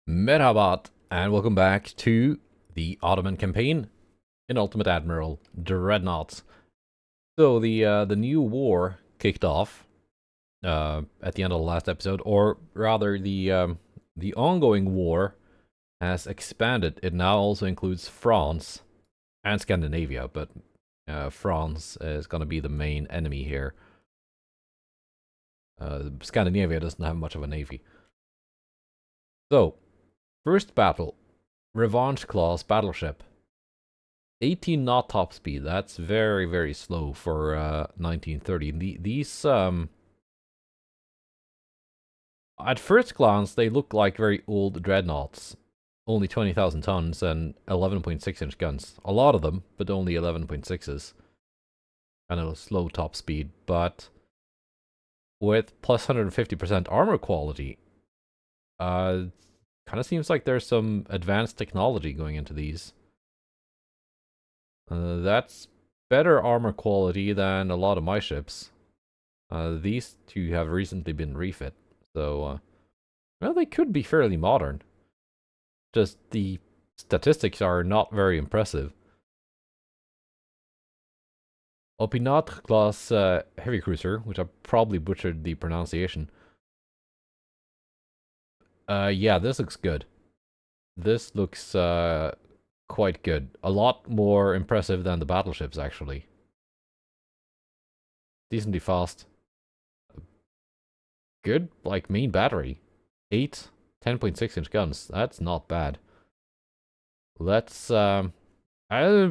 Merhabat, and welcome back to the Ottoman campaign in Ultimate Admiral Dreadnoughts. So the new war kicked off at the end of the last episode, or rather the ongoing war has expanded. It now also includes France and Scandinavia, but France is going to be the main enemy here. Scandinavia doesn't have much of a navy. So, first battle. Revanche class battleship. 18 knot top speed. That's very, very slow for 1930. These, at first glance, they look like very old dreadnoughts. Only 20,000 tons and 11.6-inch guns. A lot of them, but only 11.6s. And a slow top speed, but with plus 150% armor quality, kind of seems like there's some advanced technology going into these. That's better armor quality than a lot of my ships. These two have recently been refit, so well, they could be fairly modern. Just the statistics are not very impressive. Opinat class heavy cruiser, which I probably butchered the pronunciation. Yeah, this looks good. This looks quite good. A lot more impressive than the battleships, actually. Decently fast. Good, like, main battery. 8 10.6-inch guns. That's not bad. Let's, I'm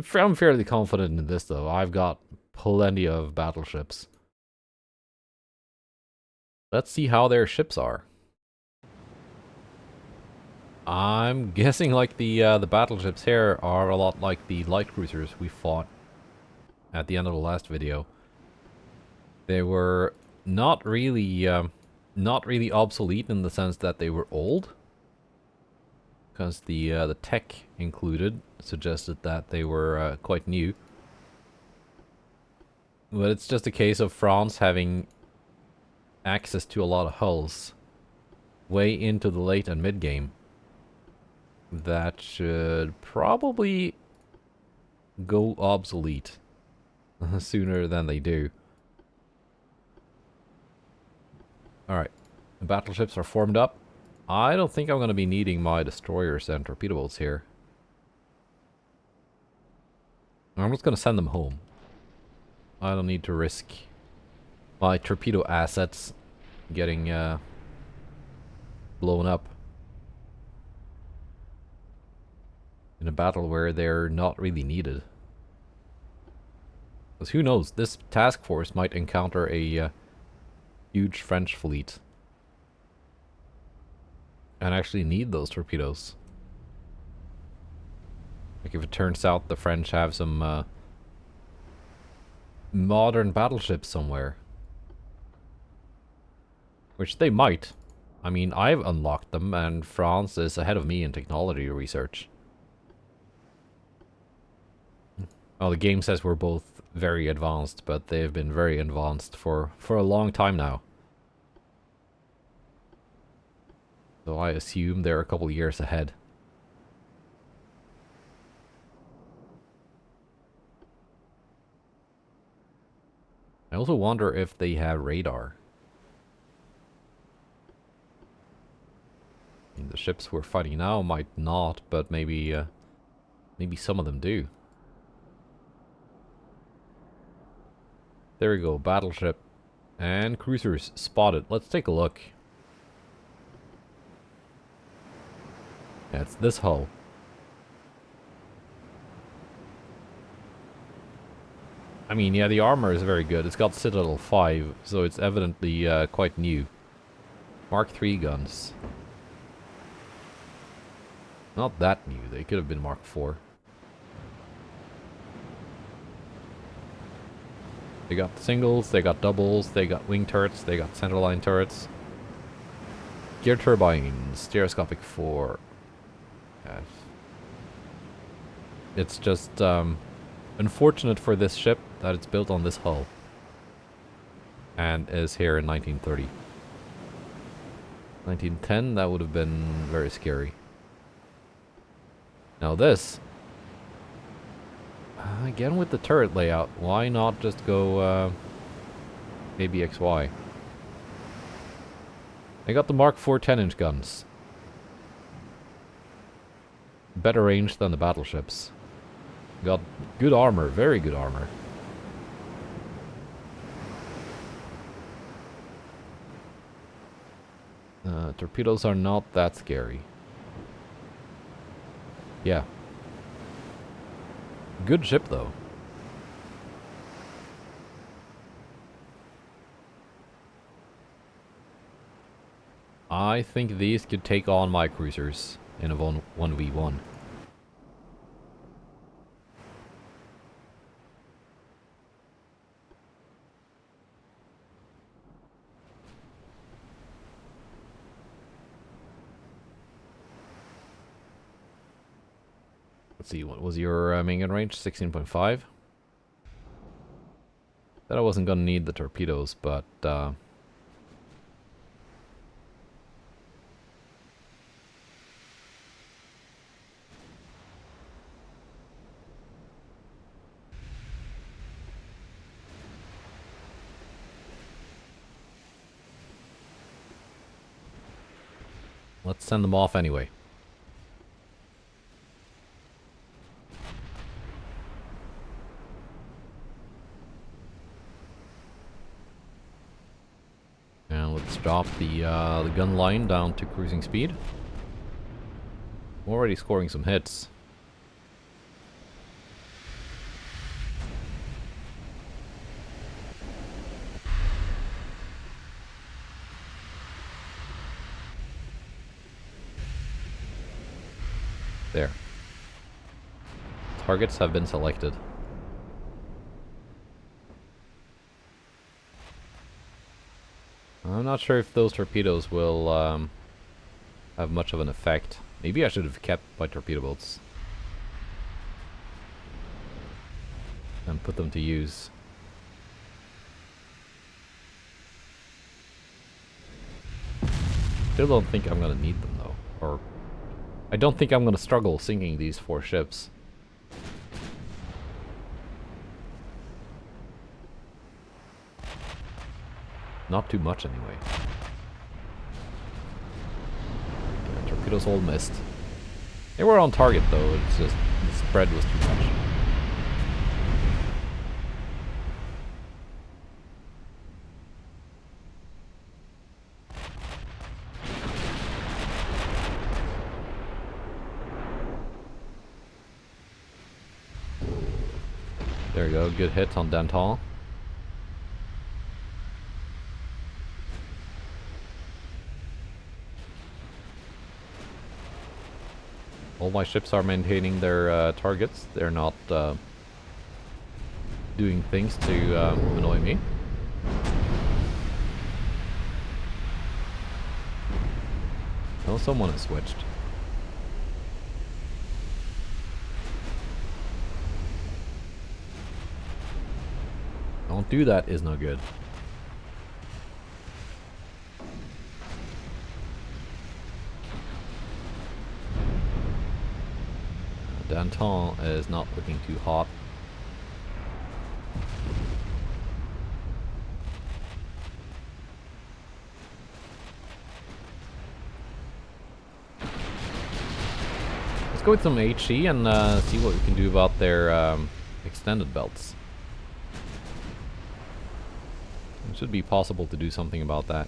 fairly confident in this, though. I've got plenty of battleships. Let's see how their ships are. I'm guessing like the battleships here are a lot like the light cruisers we fought at the end of the last video. They were not really obsolete in the sense that they were old, because the tech included suggested that they were quite new. But it's just a case of France having access to a lot of hulls way into the late and mid game. That should probably go obsolete sooner than they do. Alright, the battleships are formed up. I don't think I'm going to be needing my destroyers and torpedo boats here. I'm just going to send them home. I don't need to risk my torpedo assets getting blown up in a battle where they're not really needed. Because who knows, this task force might encounter a huge French fleet and actually need those torpedoes. Like if it turns out the French have some modern battleships somewhere. Which they might. I mean, I've unlocked them and France is ahead of me in technology research. Well, the game says we're both very advanced, but they've been very advanced for a long time now. So I assume they're a couple years ahead. I also wonder if they have radar. I mean, the ships we're fighting now might not, but maybe some of them do. There we go, battleship and cruisers spotted. Let's take a look. Yeah, it's this hull. I mean, yeah, the armor is very good. It's got Citadel 5, so it's evidently quite new. Mark III guns. Not that new. They could have been Mark IV. They got singles, they got doubles, they got wing turrets, they got centerline turrets. Gear turbines, stereoscopic 4. Yeah. It's just unfortunate for this ship that it's built on this hull. And is here in 1930. 1910, that would have been very scary. Now this, again with the turret layout, why not just go ABXY? I got the Mark IV 10-inch guns. Better range than the battleships. Got good armor, very good armor. Torpedoes are not that scary. Yeah. Good ship though. I think these could take on my cruisers in a 1v1. Let's see, what was your main gun range? 16.5? Said I wasn't gonna need the torpedoes, but let's send them off anyway. And let's drop the gun line down to cruising speed. Already scoring some hits. There. Targets have been selected. I'm not sure if those torpedoes will have much of an effect. Maybe I should have kept my torpedo boats and put them to use. Still don't think I'm gonna need them though, or I don't think I'm gonna struggle sinking these 4 ships. Not too much anyway. Yeah, torpedoes all missed. They were on target though, it's just the spread was too much. There we go, good hit on Danton. All my ships are maintaining their targets. They're not doing things to annoy me. Oh, someone has switched. Don't do that is no good. Danton is not looking too hot. Let's go with some HE and see what we can do about their extended belts. It should be possible to do something about that.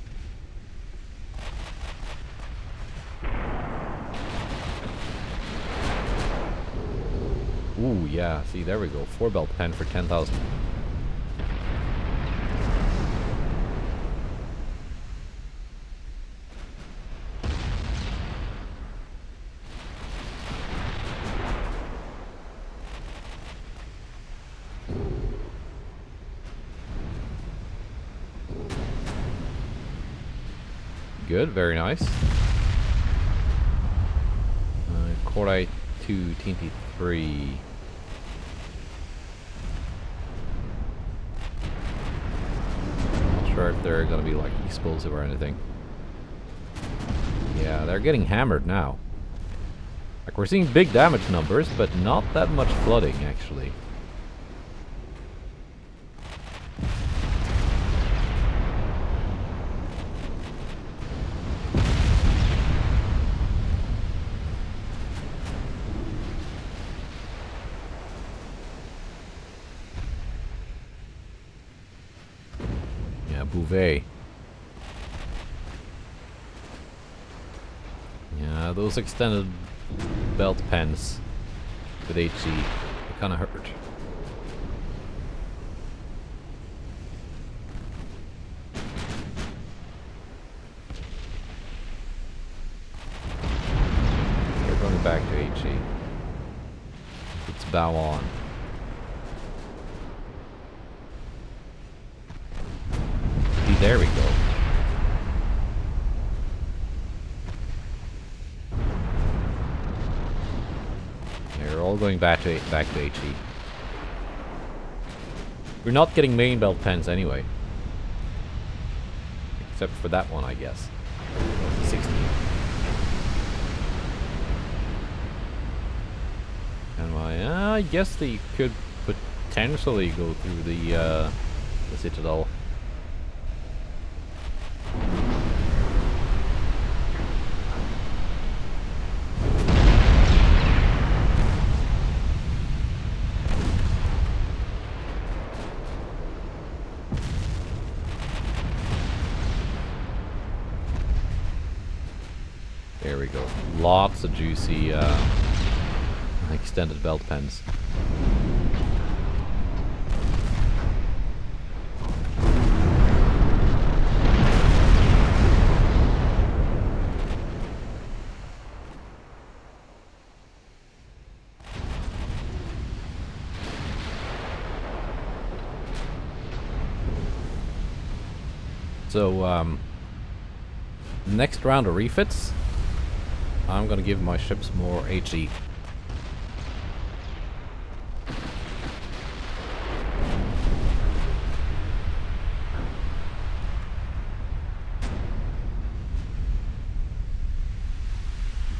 Ooh, yeah, see, there we go. 4 belt pen for 10,000. Good, very nice. Cordite 2, TNT 3. Not sure if they're gonna be like explosive or anything. Yeah, they're getting hammered now. Like, we're seeing big damage numbers, but not that much flooding, actually. Yeah, Bouvet. Yeah, those extended belt pens with HE, they kind of hurt. We're going back to HE. Let's bow on. See, there we go. We're all going back to HE. We're not getting main belt pens anyway. Except for that one, I guess. 60. And I guess they could potentially go through the Citadel. There we go. Lots of juicy extended belt pens. So, next round of refits, I'm gonna give my ships more HE.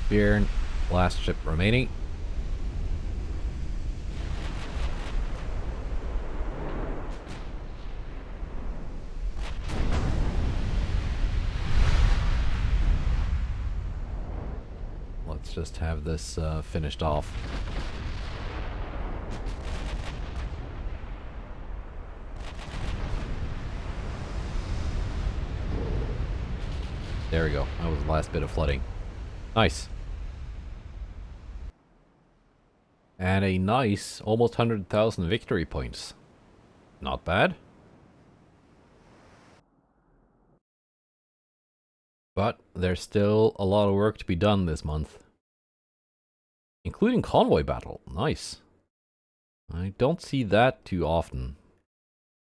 Bjorn, last ship remaining. Let's just have this finished off. There we go. That was the last bit of flooding. Nice. And a nice almost 100,000 victory points. Not bad. But there's still a lot of work to be done this month. Including convoy battle. Nice. I don't see that too often.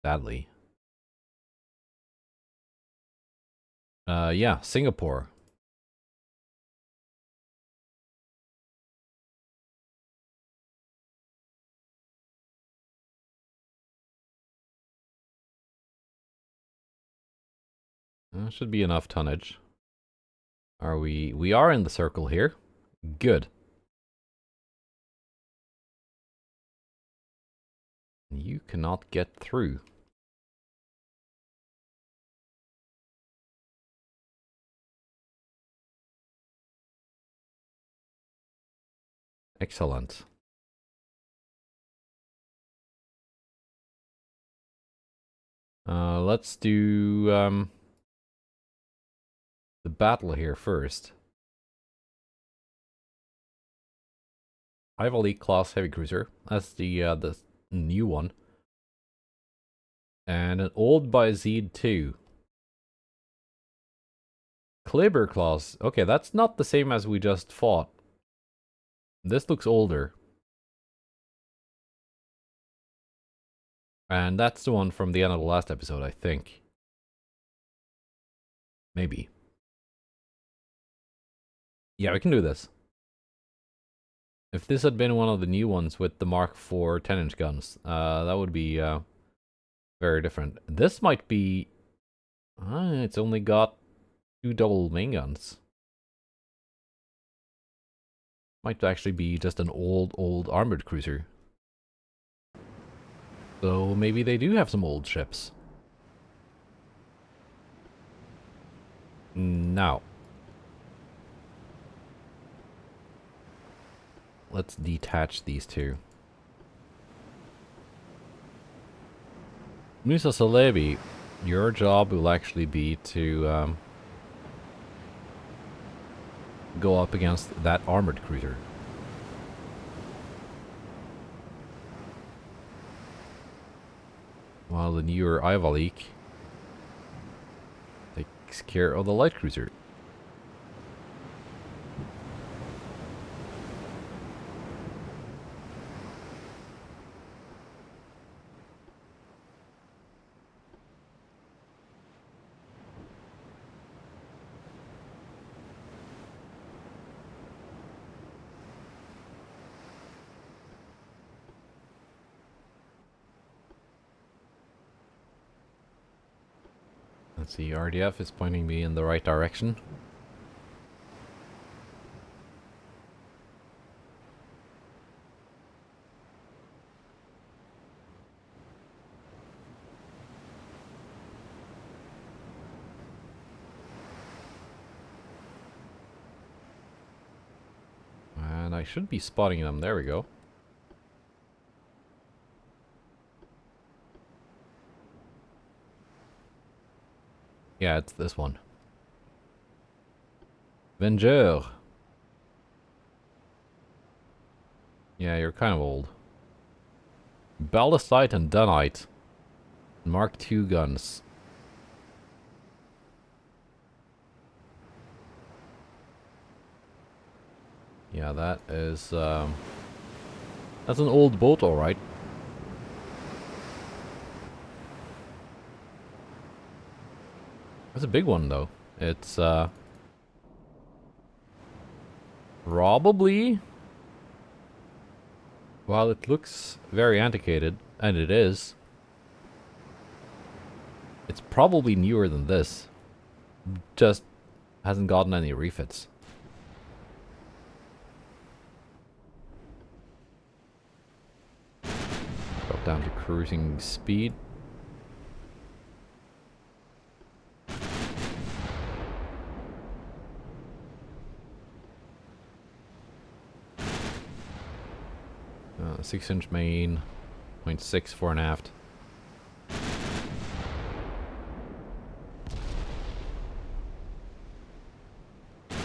Sadly. Yeah, Singapore. Should be enough tonnage. Are we? We are in the circle here. Good. You cannot get through. Excellent. Let's do the battle here first. Ivory class heavy cruiser. That's the new one. And an old Bayezid 2. Kleber class. Okay, that's not the same as we just fought. This looks older. And that's the one from the end of the last episode, I think. Maybe. Yeah, we can do this. If this had been one of the new ones with the Mark IV 10-inch guns, that would be very different. This might be... it's only got 2 double main guns. Might actually be just an old armored cruiser. So maybe they do have some old ships. Now, let's detach these two. Musa Salebi, your job will actually be to go up against that armored cruiser. While the newer Ivalik takes care of the light cruiser. Let's see, RDF is pointing me in the right direction. And I should be spotting them. There we go. Yeah, it's this one. Vengeur. Yeah, you're kind of old. Ballistite and Dunite. Mark II guns. Yeah, that is, that's an old boat, alright. It's a big one, though. It's, probably, while it looks very antiquated, and it is, it's probably newer than this. Just hasn't gotten any refits. Drop down to cruising speed. 6-inch main, 0.6 fore and aft.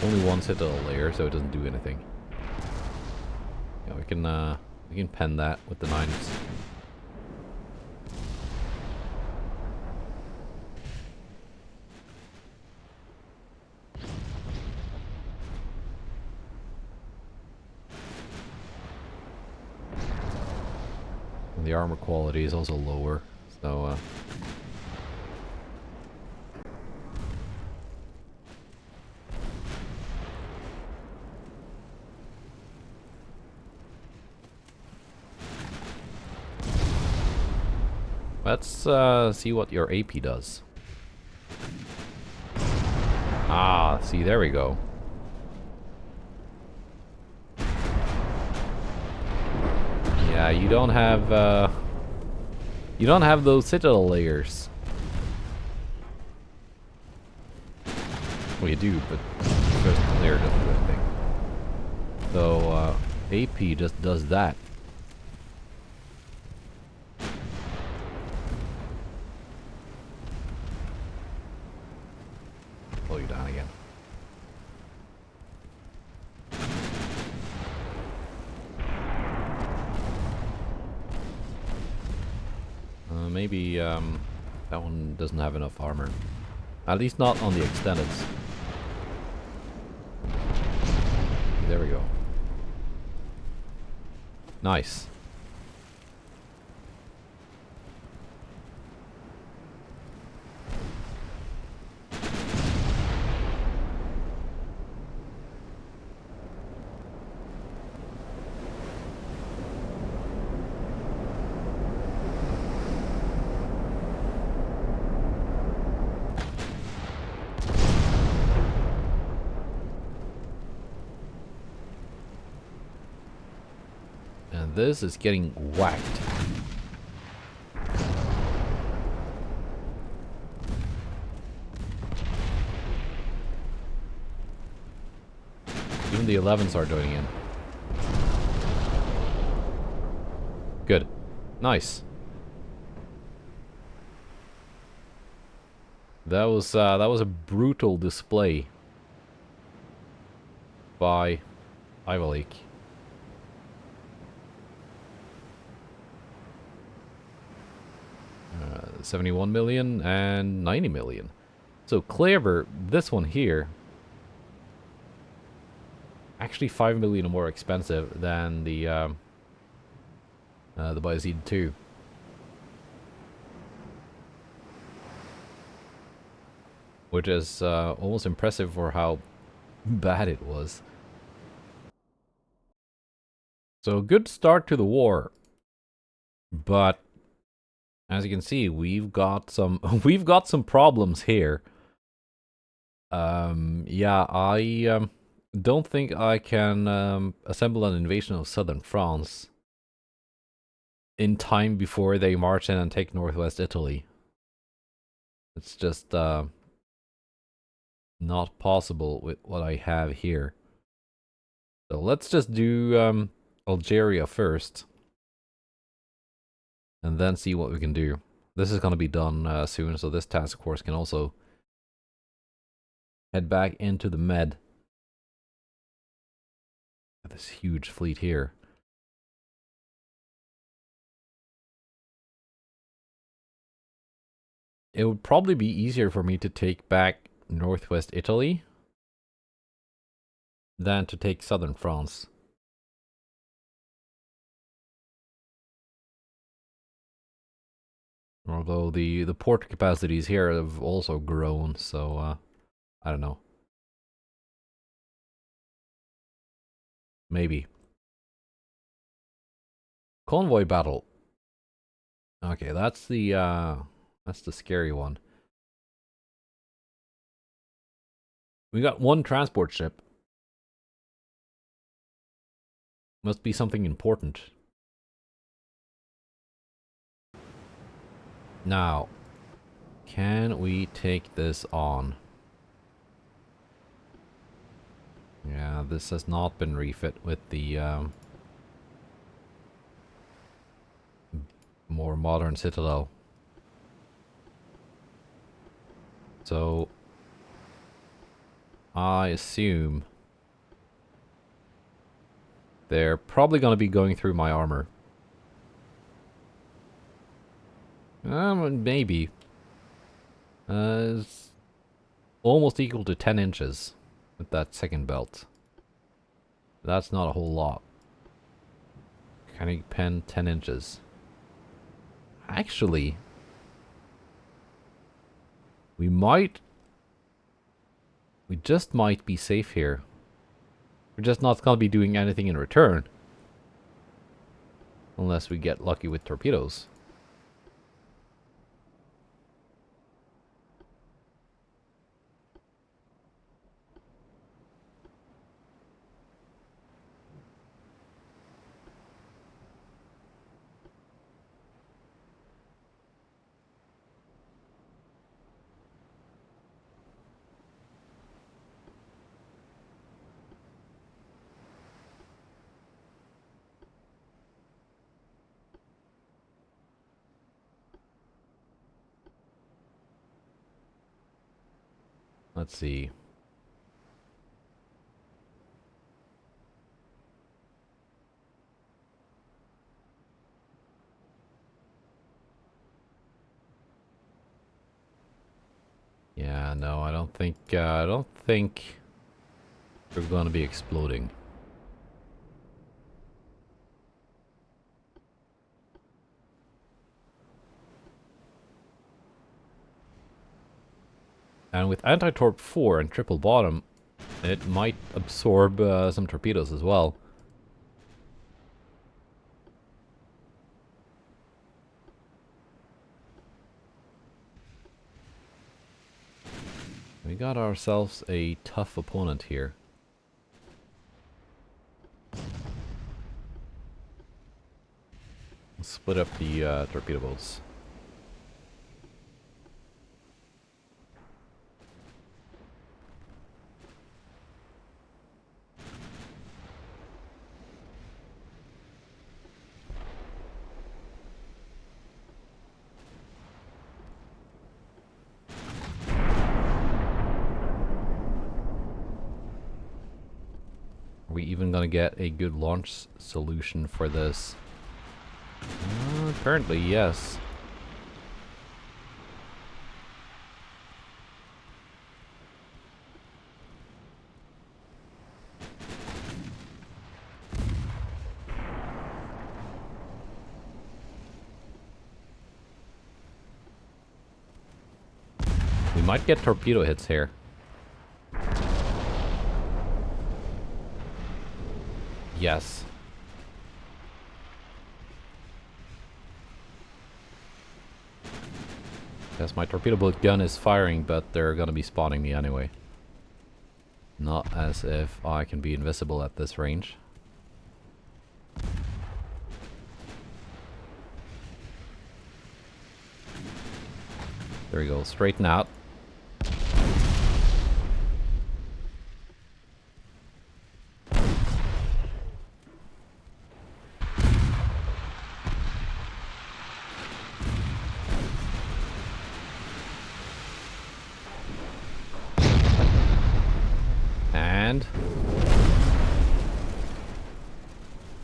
Only one citadel layer, so it doesn't do anything. Yeah, we can pen that with the 9s. And the armor quality is also lower, so let's see what your AP does. Ah, see, there we go. Yeah, you don't have those citadel layers. Well, you do, but the first layer doesn't do anything. So AP just does that. Slow you down again. Maybe that one doesn't have enough armor. At least not on the extendeds. There we go. Nice. And this is getting whacked. Even the 11s are joining in. Good. Nice. That was a brutal display by Ivalik. 71 million and 90 million. So Clever, this one here, actually 5 million more expensive than the Bayezid 2. Which is almost impressive for how bad it was. So good start to the war. But as you can see, we've got some problems here. Yeah, I don't think I can assemble an invasion of southern France in time before they march in and take northwest Italy. It's just not possible with what I have here. So let's just do Algeria first. And then see what we can do. This is going to be done soon, so this task force can also head back into the Med. This huge fleet here. It would probably be easier for me to take back northwest Italy than to take southern France. Although the port capacities here have also grown, so I don't know. Maybe. Convoy battle. Okay, that's the scary one. We got one transport ship. Must be something important. Now, can we take this on? Yeah, this has not been refit with the more modern citadel. So, I assume they're probably going to be going through my armor. Maybe. It's almost equal to 10 inches with that second belt. That's not a whole lot. Can I pen 10 inches? Actually, we just might be safe here. We're just not going to be doing anything in return. Unless we get lucky with torpedoes. Let's see. Yeah, no, I don't think we're going to be exploding. And with anti-torp 4 and triple bottom, it might absorb some torpedoes as well. We got ourselves a tough opponent here. Split up the torpedo boats. Are we even gonna get a good launch solution for this? Apparently, yes. We might get torpedo hits here. Yes. Yes, my torpedo boat gun is firing, but they're gonna be spotting me anyway. Not as if I can be invisible at this range. There we go, straighten out. And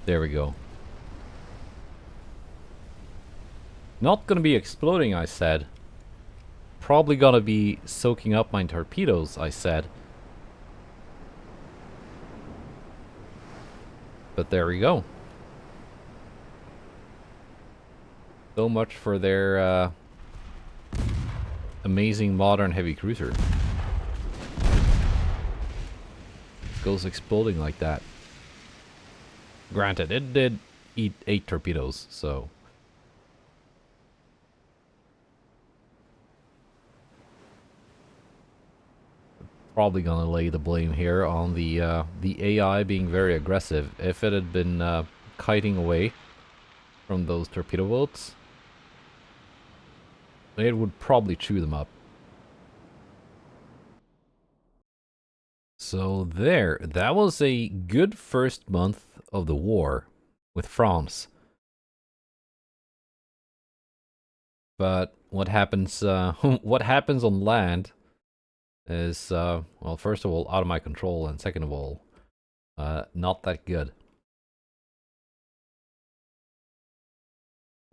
there we go. Not gonna be exploding, I said. Probably gonna be soaking up my torpedoes, I said. But there we go. So much for their amazing modern heavy cruiser. Goes exploding like that. Granted, it did eat 8 torpedoes, so... Probably gonna lay the blame here on the AI being very aggressive. If it had been kiting away from those torpedo boats, it would probably chew them up. So there, that was a good first month of the war with France. But what happens what happens on land is well, first of all, out of my control, and second of all, not that good.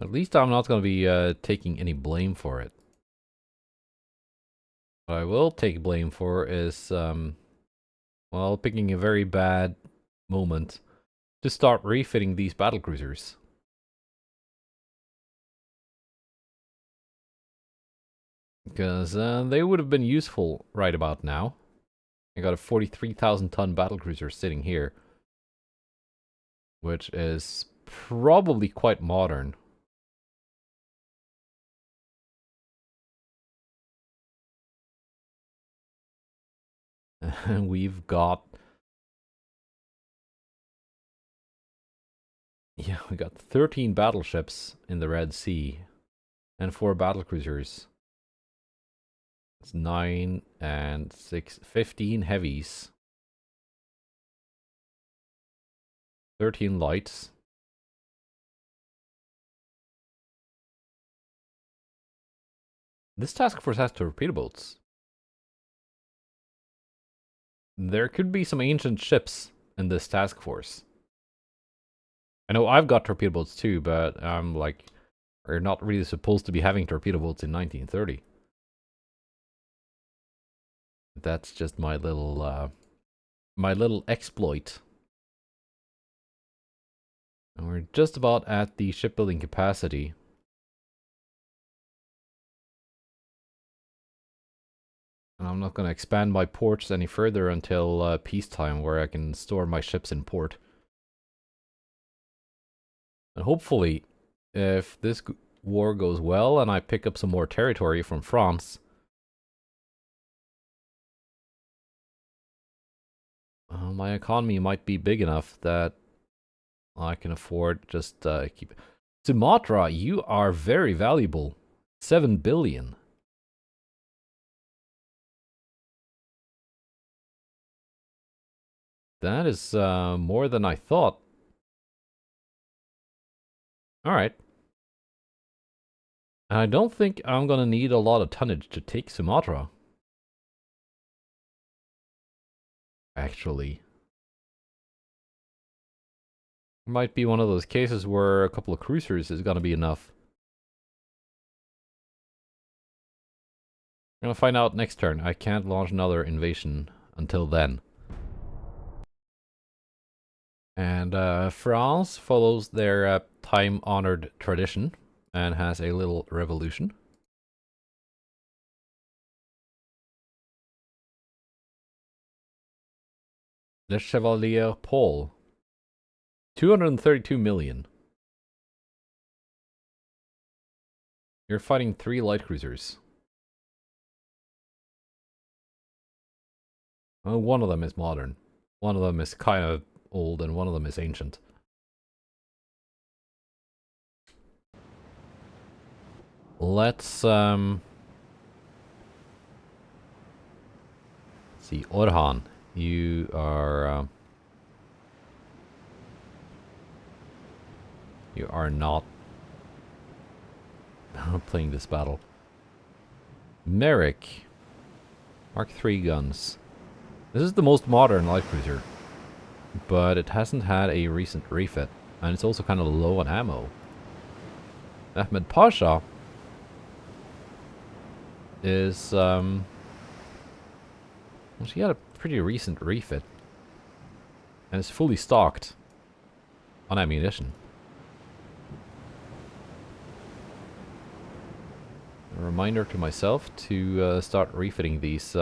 At least I'm not going to be taking any blame for it. What I will take blame for is well, picking a very bad moment to start refitting these battlecruisers. Because they would have been useful right about now. I got a 43,000 ton battlecruiser sitting here, which is probably quite modern. And we've got... Yeah, we got 13 battleships in the Red Sea and 4 battlecruisers. It's 9 and 6, 15 heavies. 13 lights. This task force has torpedo boats. There could be some ancient ships in this task force. I know I've got torpedo boats too, but I'm like, we're not really supposed to be having torpedo boats in 1930. That's just my little exploit. And we're just about at the shipbuilding capacity. And I'm not going to expand my ports any further until peacetime, where I can store my ships in port. And hopefully, if this war goes well and I pick up some more territory from France, my economy might be big enough that I can afford just keep it. Sumatra, you are very valuable. 7 billion. That is more than I thought. Alright. I don't think I'm gonna need a lot of tonnage to take Sumatra. Actually. Might be one of those cases where a couple of cruisers is gonna be enough. I'm gonna find out next turn. I can't launch another invasion until then. And France follows their time-honored tradition and has a little revolution. Le Chevalier Paul. 232 million. You're fighting 3 light cruisers. Well, one of them is modern. One of them is kind of old and one of them is ancient. Let's see, Orhan, you are not playing this battle. Merrick, Mark III guns. This is the most modern light cruiser, but it hasn't had a recent refit, and it's also kind of low on ammo. Ahmed Pasha is well, she had a pretty recent refit, and is fully stocked on ammunition. A reminder to myself to start refitting these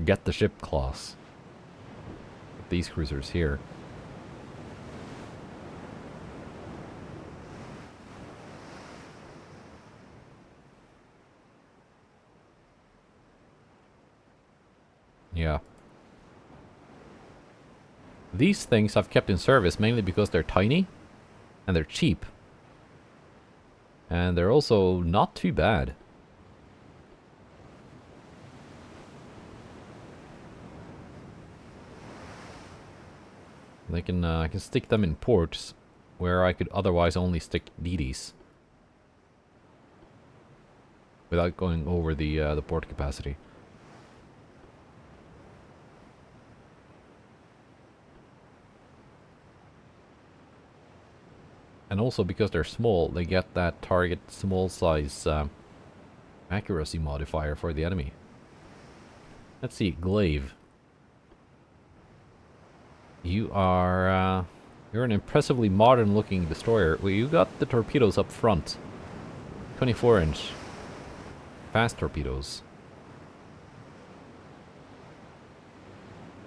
get the ship class. These cruisers here. Yeah. These things I've kept in service mainly because they're tiny and they're cheap. And they're also not too bad. I can stick them in ports where I could otherwise only stick DDs without going over the port capacity. And also because they're small, they get that target small size accuracy modifier for the enemy. Let's see, Glaive. You are you're an impressively modern looking destroyer. Well, you got the torpedoes up front. 24-inch. Fast torpedoes.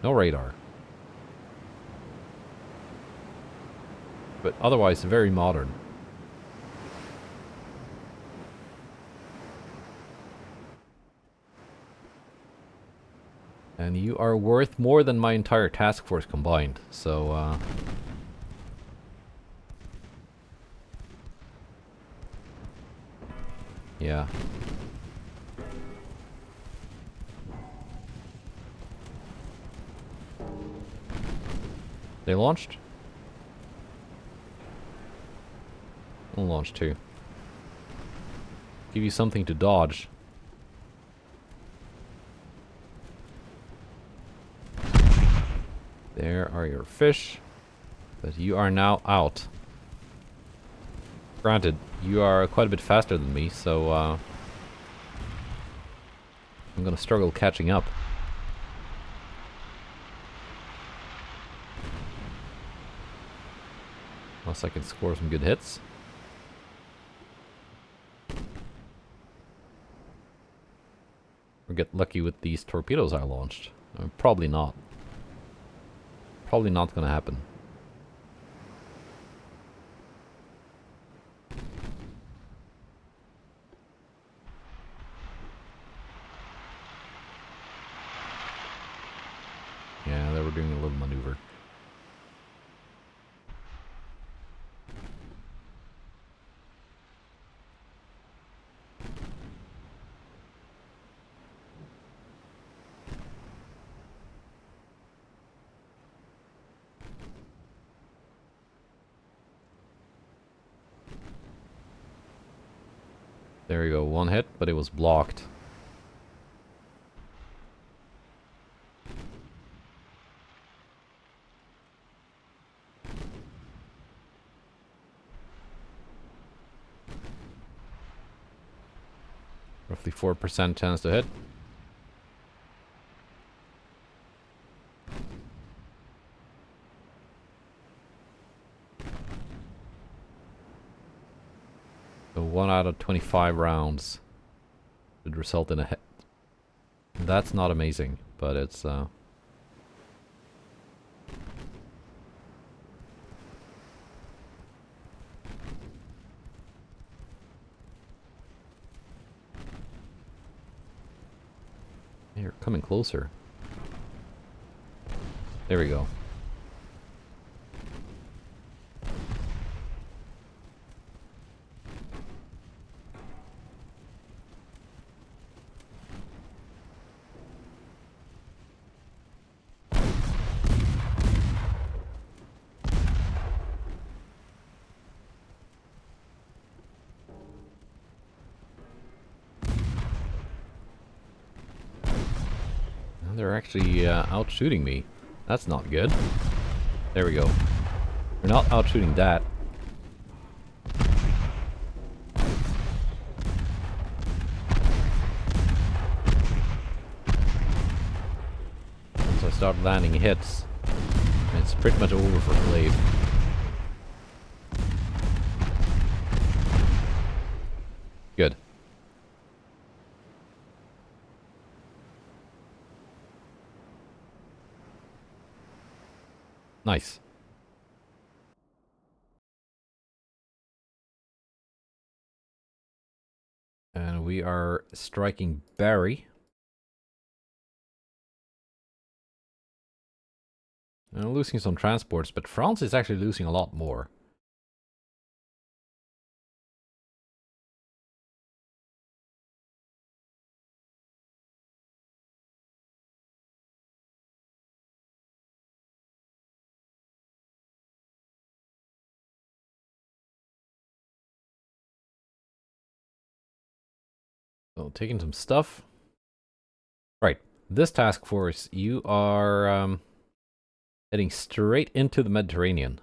No radar. But otherwise very modern. And you are worth more than my entire task force combined, so yeah. They launched? I'll launch too. Give you something to dodge. There are your fish. But you are now out. Granted, you are quite a bit faster than me, so I'm gonna struggle catching up. Unless I can score some good hits. Or get lucky with these torpedoes I launched. Probably not. Probably not gonna happen. Yeah, they were doing a little maneuver. There you go, one hit, but it was blocked. Roughly 4% chance to hit. So 1 out of 25 rounds should result in a hit. That's not amazing, but it's You're coming closer. There we go. They're actually out shooting me. That's not good. There we go. We're not out shooting that. Once I start landing hits, it's pretty much over for Glaive. Good. Nice. And we are striking Barry. And losing some transports, but France is actually losing a lot more. So taking some stuff. Right. This task force, you are heading straight into the Mediterranean.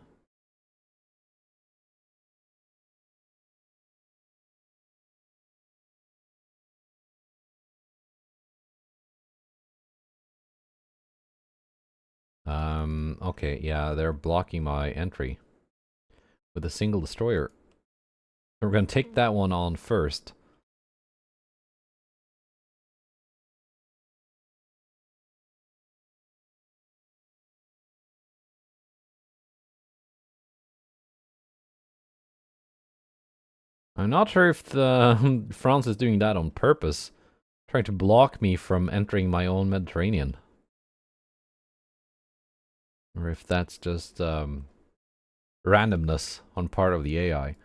Okay, yeah, they're blocking my entry with a single destroyer. So we're going to take that one on first. I'm not sure if the France is doing that on purpose, trying to block me from entering my own Mediterranean. Or if that's just randomness on part of the AI.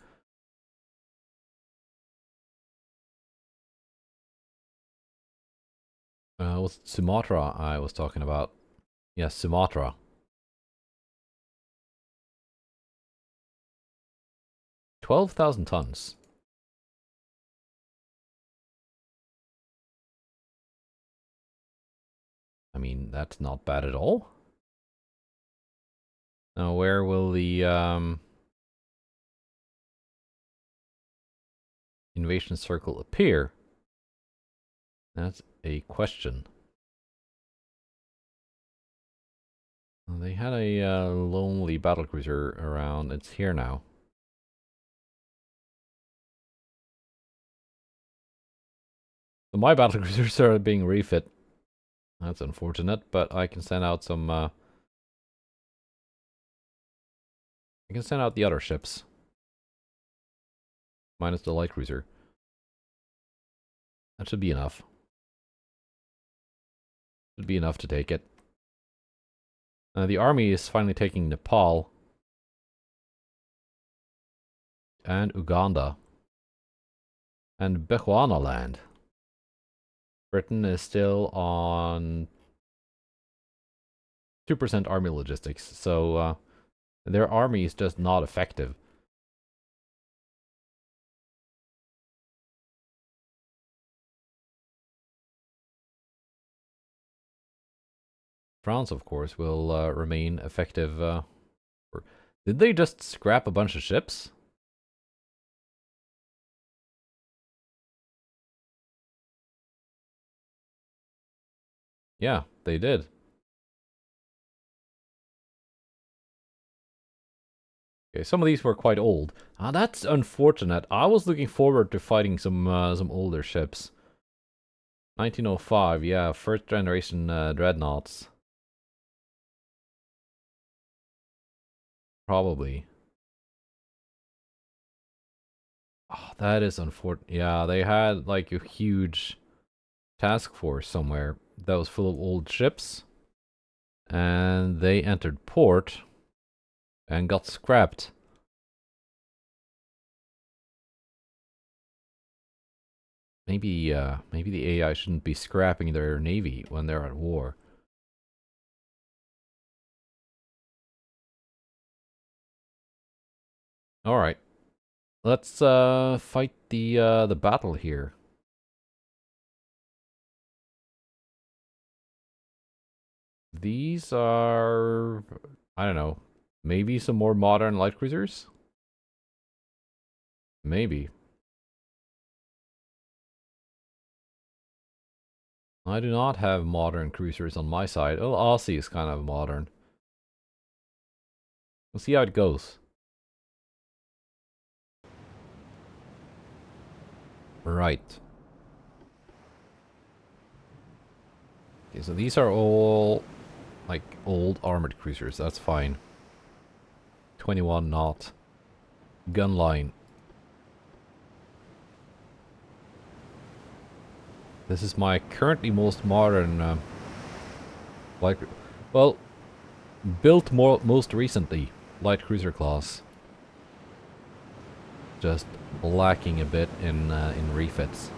Was it Sumatra I was talking about? Yes, Sumatra. 12,000 tons. I mean, that's not bad at all. Now, where will the invasion circle appear? That's a question. Well, they had a lonely battlecruiser around. It's here now. So my battlecruisers are being refit. That's unfortunate, but I can send out some... I can send out the other ships. Minus the light cruiser. That should be enough. Should be enough to take it. The army is finally taking Nepal. And Uganda. And Bechuanaland. Britain is still on 2% army logistics, so their army is just not effective. France, of course, will remain effective. Did they just scrap a bunch of ships? Yeah, they did. Okay, some of these were quite old. Ah, that's unfortunate. I was looking forward to fighting some older ships. 1905, yeah, first generation dreadnoughts. Probably. Oh, that is unfortunate. Yeah, they had like a huge task force somewhere that was full of old ships. And they entered port and got scrapped. Maybe the AI shouldn't be scrapping their navy when they're at war. All right, let's fight the battle here. These are, I don't know, maybe some more modern light cruisers. Maybe. I do not have modern cruisers on my side. Oh, Aussie is kind of modern. We'll see how it goes. Right. Okay, so these are all like old armored cruisers. That's fine. 21 knot. Gun line. This is my currently most modern light. Well, built most recently light cruiser class. Just lacking a bit in refits.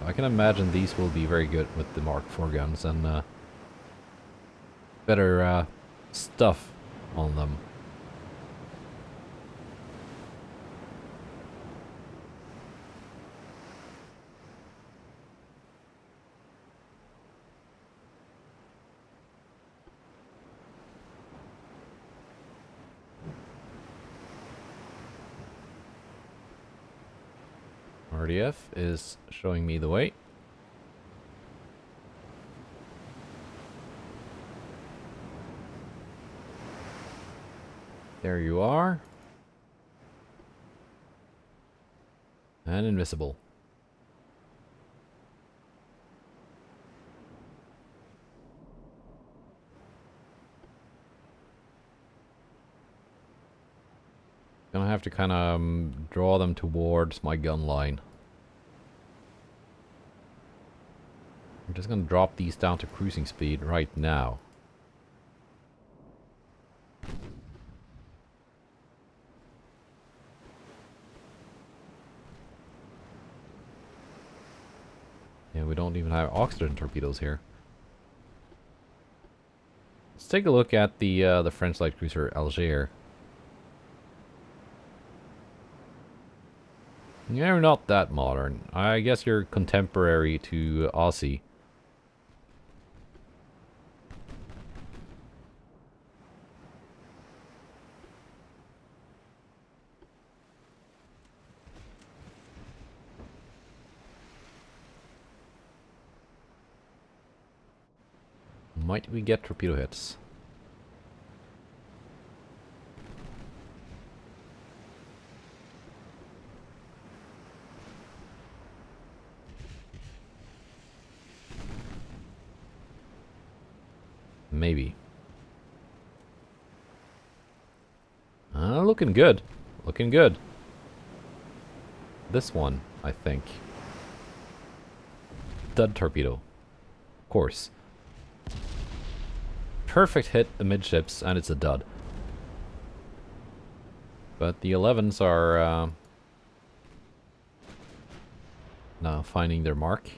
I can imagine these will be very good with the Mark IV guns and better stuff on them. RDF is showing me the way. There you are. And invisible. Gonna have to kind of draw them towards my gun line. I'm just gonna drop these down to cruising speed right now. Yeah, we don't even have oxygen torpedoes here. Let's take a look at the French light cruiser Alger. You're not that modern. I guess you're contemporary to Aussie. Might we get torpedo hits? Maybe. Looking good. Looking good. This one, I think. Dud torpedo. Of course. Perfect hit amidships, and it's a dud. But the 11s are now finding their mark.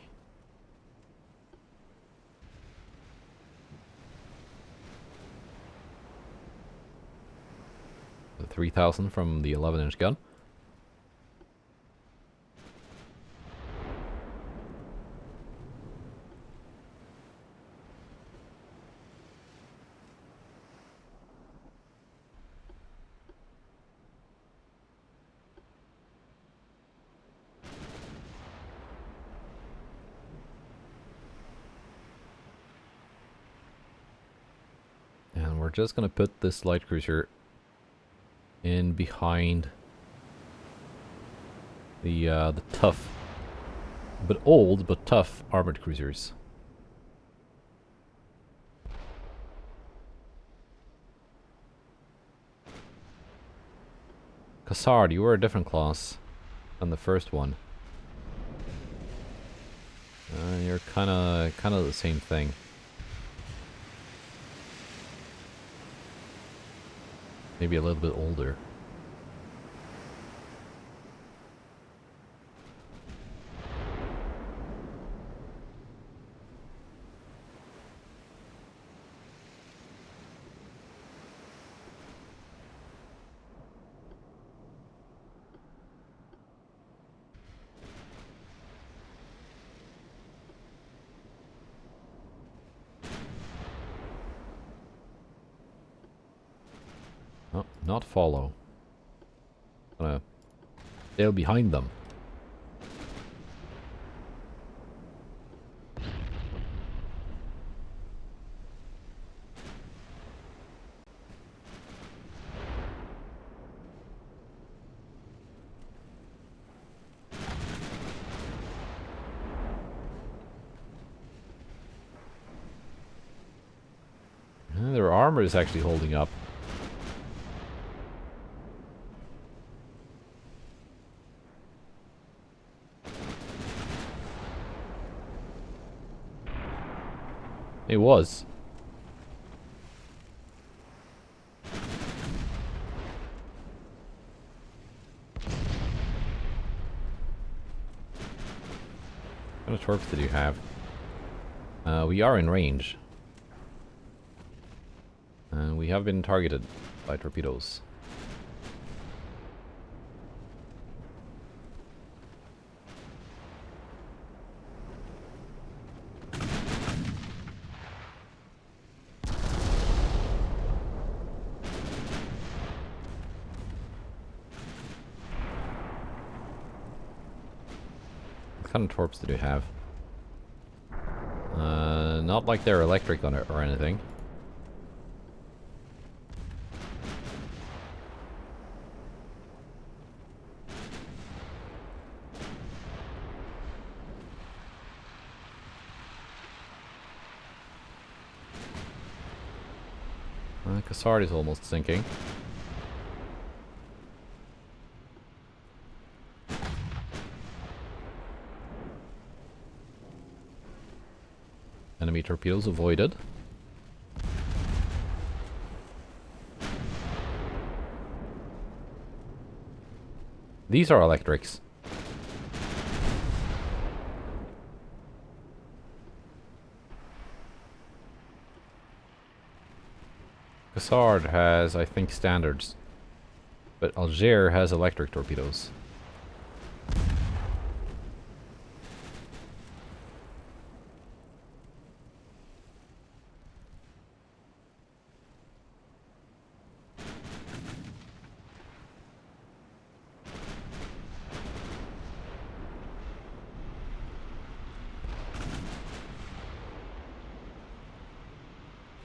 The 3000 from the 11-inch gun. just gonna put this light cruiser in behind the tough, but old but tough armored cruisers. Cassard, you were a different class than the first one. You're kind of the same thing. Maybe a little bit older. Oh, not follow. Gonna sail behind them. Their armor is actually holding up. It was. What kind of torps did you have? We are in range. We have been targeted by torpedoes. What kind of torps did you have? Not like they're electric on it or anything. Cassard is almost sinking. Enemy torpedoes avoided. These are electrics. Cassard has, I think, standards. But Algiers has electric torpedoes.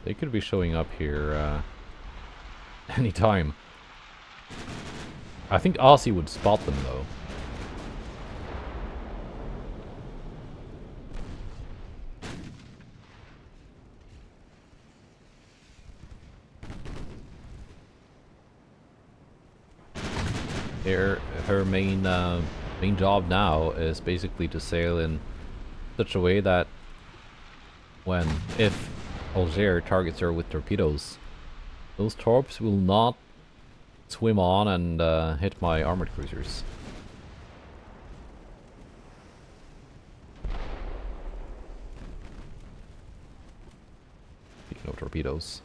They could be showing up here anytime. I think Aussie would spot them though. Her main job now is basically to sail in such a way that if Algiers targets her with torpedoes, those torps will not swim on and hit my armored cruisers. Speaking of torpedoes,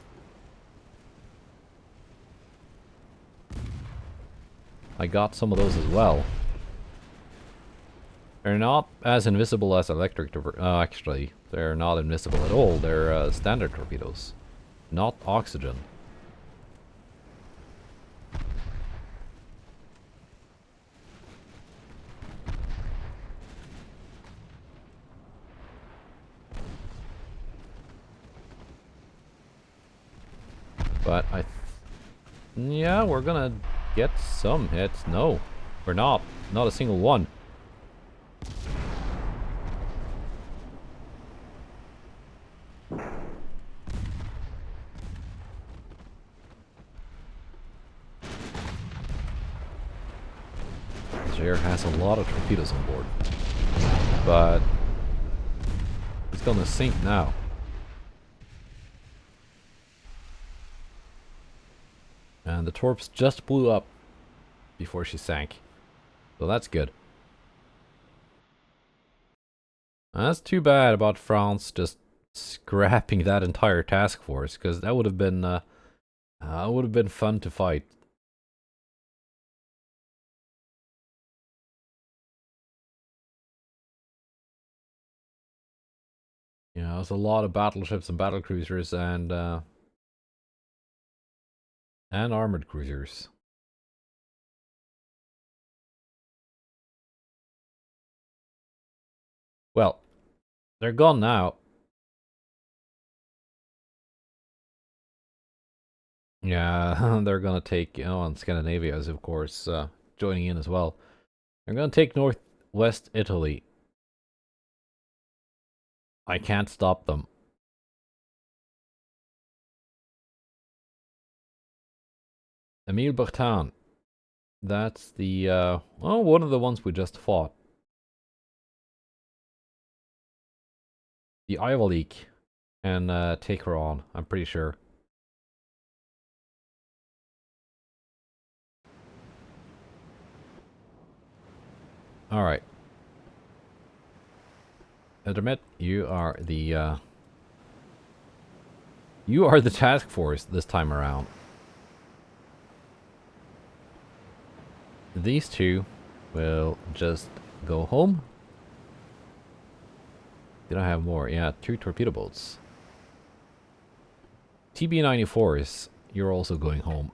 I got some of those as well. They're not as invisible as electric torpedoes. Actually, they're not invisible at all. They're standard torpedoes, not oxygen. But yeah, we're gonna get some hits. No, we're not. Not a single one. Jair has a lot of torpedoes on board. But it's gonna sink now. And the torps just blew up before she sank. So that's good. That's too bad about France just scrapping that entire task force, because that would have been fun to fight. You know, there's a lot of battleships and battlecruisers and armored cruisers. Well, they're gone now. Yeah, they're gonna take, and Scandinavia is of course joining in as well. They're gonna take northwest Italy. I can't stop them. Emile Bertin. That's the, one of the ones we just fought. The Ivalique can take her on, I'm pretty sure. Alright. Edermet, you are the task force this time around. These two will just go home. Did I have more? Yeah, 2 torpedo boats. TB-94s, you're also going home.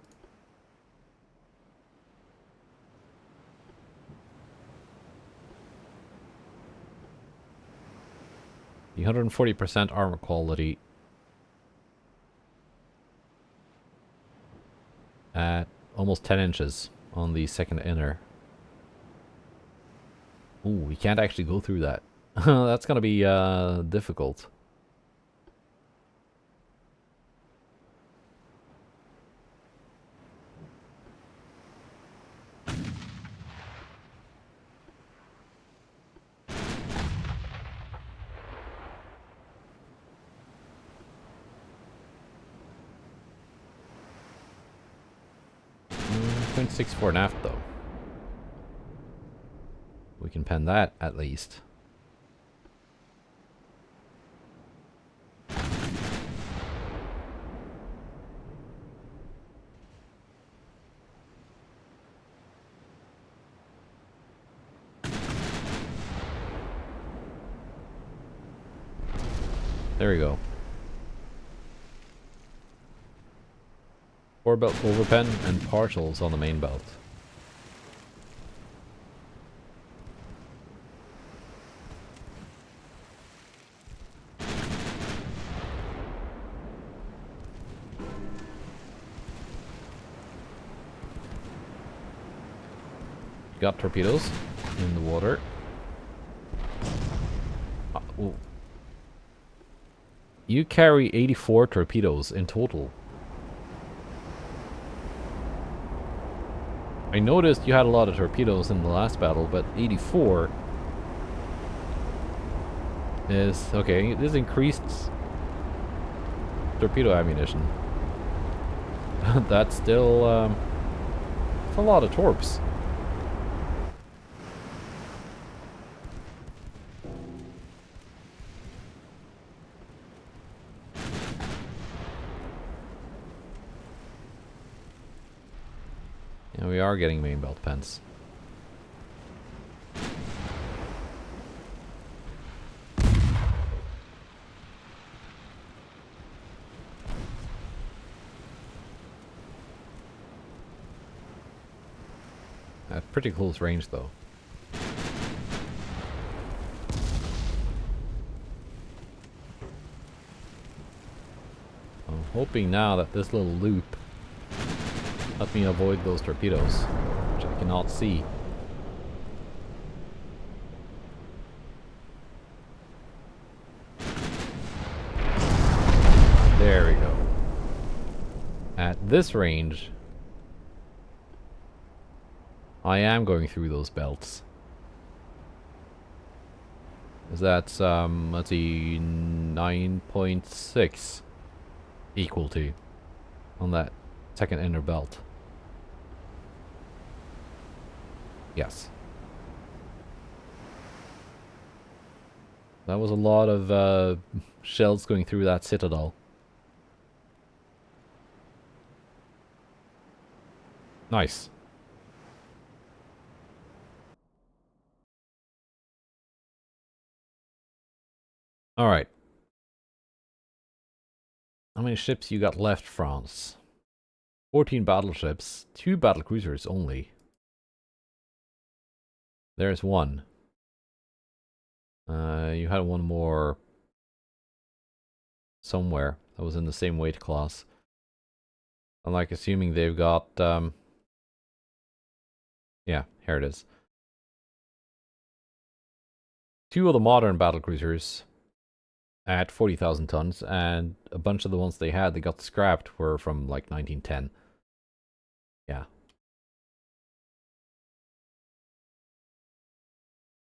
The 140% armor quality at almost 10 inches on the second inner. Ooh, we can't actually go through that. That's gonna be difficult. Mm, 0.64 naft though. We can pen that at least. There we go. 4 belt overpen and partials on the main belt. Got torpedoes in the water. Ooh. You carry 84 torpedoes in total. I noticed you had a lot of torpedoes in the last battle, but 84 is... okay, this increased torpedo ammunition. That's still... it's a lot of torps. Yeah, we are getting main belt pens. At pretty close range though. hoping now that this little loop let me avoid those torpedoes, which I cannot see. There we go. At this range, I am going through those belts. That's, let's see, 9.6 equal to on that second inner belt. Yes. That was a lot of shells going through that citadel. Nice. Alright. How many ships you got left, France? 14 battleships, 2 battlecruisers only. There's one. You had one more somewhere that was in the same weight class. I'm like assuming they've got, yeah, here it is. 2 of the modern battlecruisers at 40,000 tons, and a bunch of the ones they had that got scrapped were from like 1910. Yeah.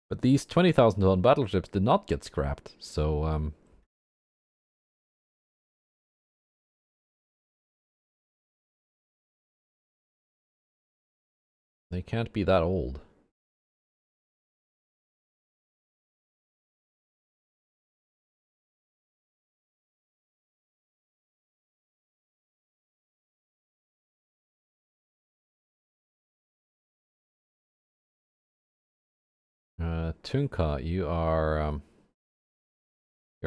But these 20,000 ton battleships did not get scrapped, so they can't be that old. Tunka, you're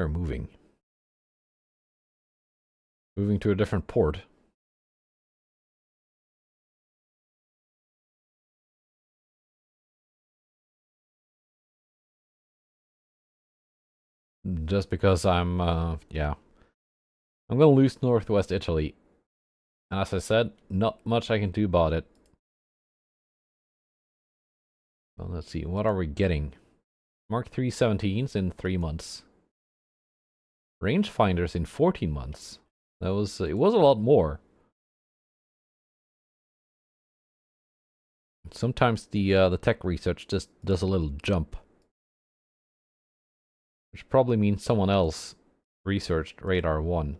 moving. Moving to a different port. Just because yeah. I'm gonna lose Northwest Italy. And as I said, not much I can do about it. Well, let's see, what are we getting? Mark 3 17s in 3 months. Rangefinders in 14 months. It was a lot more. Sometimes the tech research just does a little jump. Which probably means someone else researched Radar 1.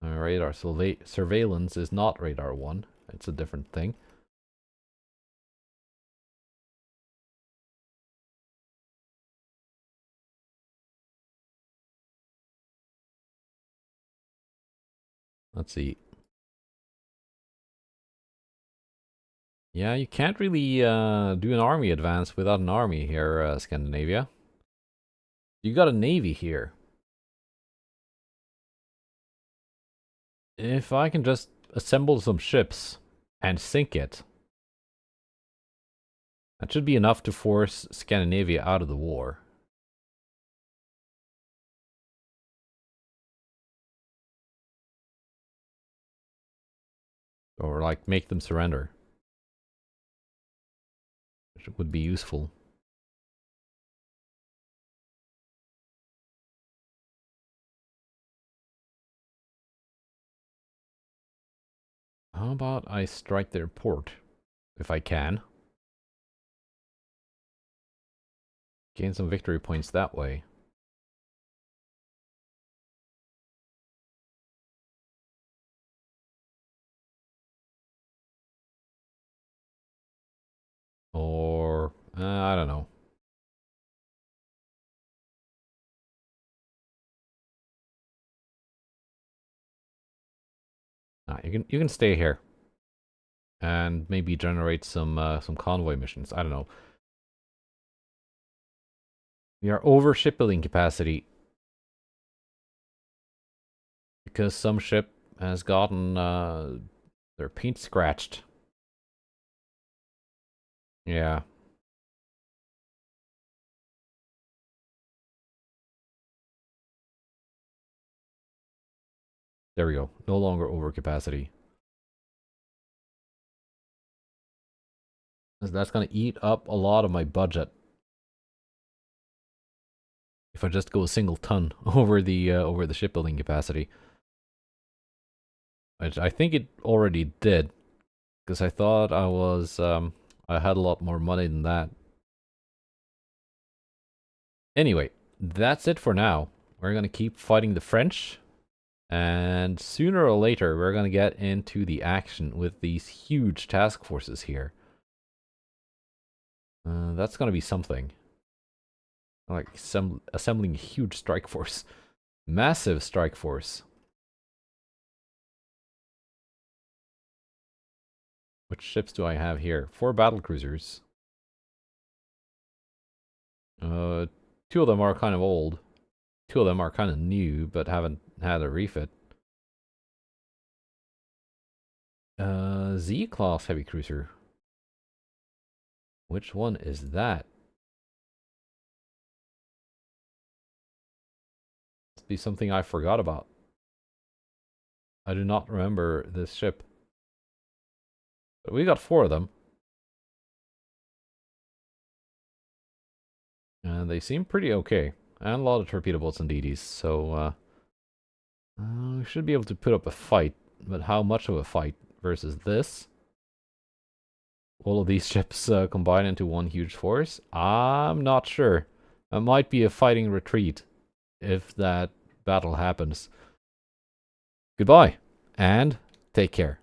Radar surveillance is not Radar 1. It's a different thing. Let's see. Yeah, you can't really do an army advance without an army here, Scandinavia. You got a navy here. If I can just assemble some ships and sink it, that should be enough to force Scandinavia out of the war. Or, like, make them surrender. Which would be useful. How about I strike their port? If I can. Gain some victory points that way. Or, I don't know. Nah, you can stay here. And maybe generate some convoy missions. I don't know. We are over shipbuilding capacity. Because some ship has gotten their paint scratched. Yeah. There we go. No longer overcapacity. That's going to eat up a lot of my budget. If I just go a single ton over the shipbuilding capacity. I think it already did. Because I thought I had a lot more money than that. Anyway, that's it for now. We're going to keep fighting the French. And sooner or later, we're going to get into the action with these huge task forces here. That's going to be something. Like assembling a huge strike force. Massive strike force. Which ships do I have here? 4 battle cruisers. 2 of them are kind of old. 2 of them are kind of new, but haven't had a refit. Z-class heavy cruiser. Which one is that? Must be something I forgot about. I do not remember this ship. But we got 4 of them. And they seem pretty okay. And a lot of torpedo boats and DDs, so we should be able to put up a fight. But how much of a fight versus this? All of these ships combine into one huge force? I'm not sure. It might be a fighting retreat if that battle happens. Goodbye, and take care.